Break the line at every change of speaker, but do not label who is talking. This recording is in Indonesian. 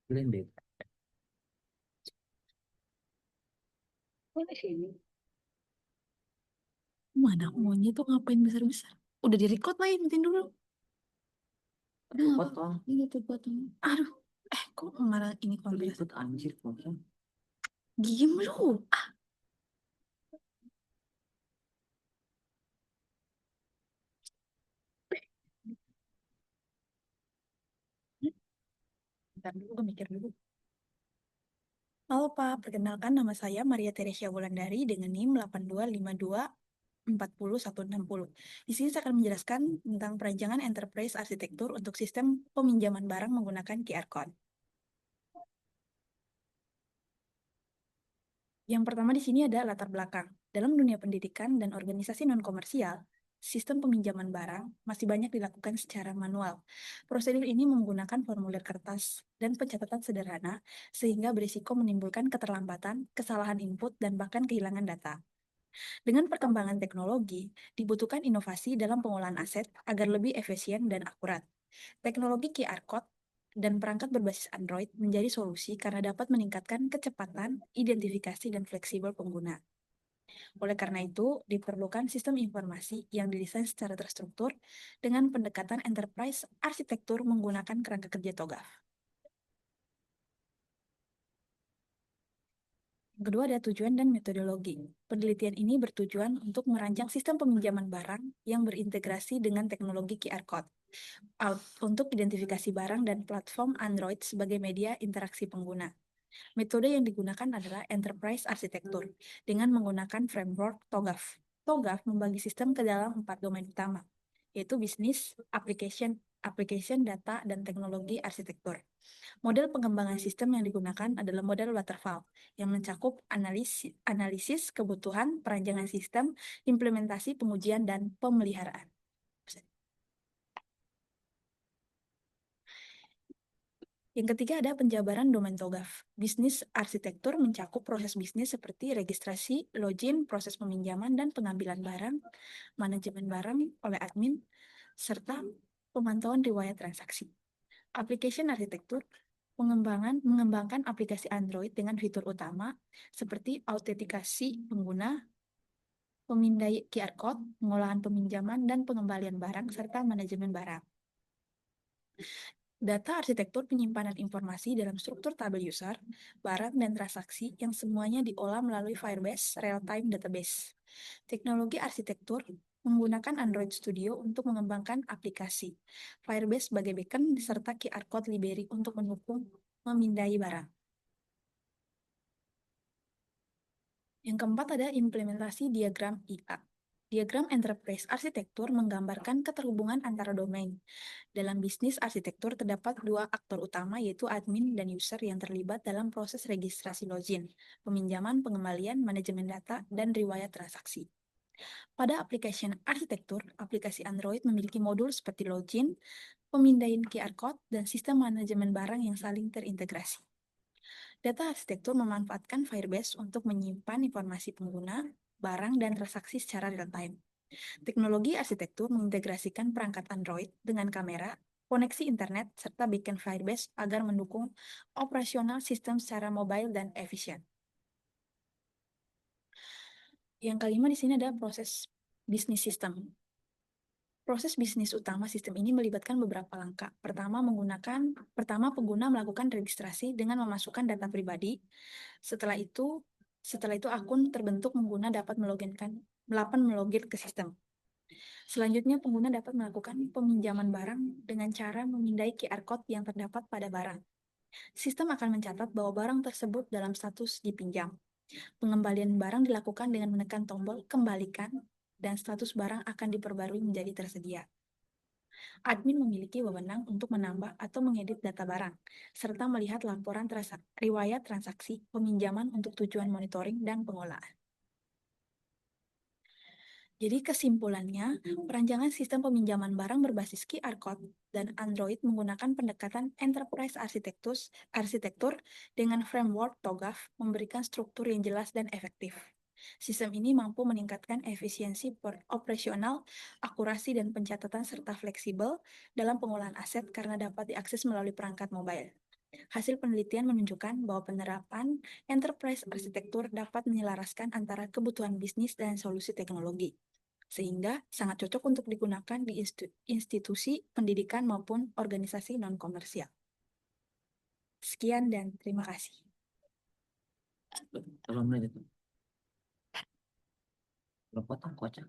Blended.
Mana maunya tuh ngapain besar-besar? Udah di-record lah, ingetin dulu. Udah nggak apa-apa.
Potong.
Ini tuh potong. Aduh, kok marah ini konfirmasi?
Ribet anjir potong.
Diem lu. Bentar dulu, gue mikir dulu. Halo Pak, perkenalkan nama saya Maria Teresia Wulandari dengan NIM 8252400160. Di sini saya akan menjelaskan tentang perancangan enterprise arsitektur untuk sistem peminjaman barang menggunakan QR Code. Yang pertama di sini ada latar belakang. Dalam dunia pendidikan dan organisasi non-komersial, sistem peminjaman barang masih banyak dilakukan secara manual. Prosedur ini menggunakan formulir kertas dan pencatatan sederhana, sehingga berisiko menimbulkan keterlambatan, kesalahan input, dan bahkan kehilangan data. Dengan perkembangan teknologi, dibutuhkan inovasi dalam pengolahan aset agar lebih efisien dan akurat. Teknologi QR Code dan perangkat berbasis Android menjadi solusi karena dapat meningkatkan kecepatan, identifikasi, dan fleksibel pengguna. Oleh karena itu, diperlukan sistem informasi yang didesain secara terstruktur dengan pendekatan enterprise arsitektur menggunakan kerangka kerja TOGAF. Yang kedua ada tujuan dan metodologi. Penelitian ini bertujuan untuk merancang sistem peminjaman barang yang berintegrasi dengan teknologi QR Code untuk identifikasi barang dan platform Android sebagai media interaksi pengguna. Metode yang digunakan adalah enterprise arsitektur dengan menggunakan framework TOGAF. TOGAF membagi sistem ke dalam 4 domain utama, yaitu bisnis, application, data, dan teknologi arsitektur. Model pengembangan sistem yang digunakan adalah model waterfall yang mencakup analisis kebutuhan, perancangan sistem, implementasi, pengujian, dan pemeliharaan. Yang ketiga ada penjabaran domain TOGAF. Bisnis arsitektur mencakup proses bisnis seperti registrasi, login, proses peminjaman dan pengambilan barang, manajemen barang oleh admin, serta pemantauan riwayat transaksi. Application arsitektur mengembangkan aplikasi Android dengan fitur utama seperti autentikasi pengguna, pemindai QR code, pengolahan peminjaman dan pengembalian barang, serta manajemen barang. Data arsitektur penyimpanan informasi dalam struktur tabel user, barang, dan transaksi yang semuanya diolah melalui Firebase Real-Time Database. Teknologi arsitektur menggunakan Android Studio untuk mengembangkan aplikasi, Firebase sebagai beacon, serta QR Code Library untuk mendukung memindai barang. Yang keempat ada implementasi diagram IA. Diagram enterprise arsitektur menggambarkan keterhubungan antara domain. Dalam bisnis arsitektur terdapat dua aktor utama yaitu admin dan user yang terlibat dalam proses registrasi login, peminjaman, pengembalian, manajemen data, dan riwayat transaksi. Pada application arsitektur, aplikasi Android memiliki modul seperti login, pemindaian QR code, dan sistem manajemen barang yang saling terintegrasi. Data arsitektur memanfaatkan Firebase untuk menyimpan informasi pengguna, barang, dan transaksi secara real-time. Teknologi arsitektur mengintegrasikan perangkat Android dengan kamera, koneksi internet, serta backend Firebase agar mendukung operasional sistem secara mobile dan efisien. Yang kelima di sini ada proses bisnis sistem. Proses bisnis utama sistem ini melibatkan beberapa langkah. Pertama, pengguna melakukan registrasi dengan memasukkan data pribadi. Setelah itu akun terbentuk, pengguna dapat melogin ke sistem. Selanjutnya, pengguna dapat melakukan peminjaman barang dengan cara memindai QR code yang terdapat pada barang. Sistem akan mencatat bahwa barang tersebut dalam status dipinjam. Pengembalian barang dilakukan dengan menekan tombol kembalikan dan status barang akan diperbarui menjadi tersedia. Admin memiliki wewenang untuk menambah atau mengedit data barang, serta melihat laporan riwayat transaksi peminjaman untuk tujuan monitoring dan pengolahan. Jadi kesimpulannya, perancangan sistem peminjaman barang berbasis QR Code dan Android menggunakan pendekatan enterprise arsitektur dengan framework TOGAF memberikan struktur yang jelas dan efektif. Sistem ini mampu meningkatkan efisiensi operasional, akurasi dan pencatatan serta fleksibel dalam pengolahan aset karena dapat diakses melalui perangkat mobile. Hasil penelitian menunjukkan bahwa penerapan enterprise arsitektur dapat menyelaraskan antara kebutuhan bisnis dan solusi teknologi, sehingga sangat cocok untuk digunakan di institusi pendidikan maupun organisasi non-komersial. Sekian dan terima kasih.
Belum menit itu. Belum potong kocak.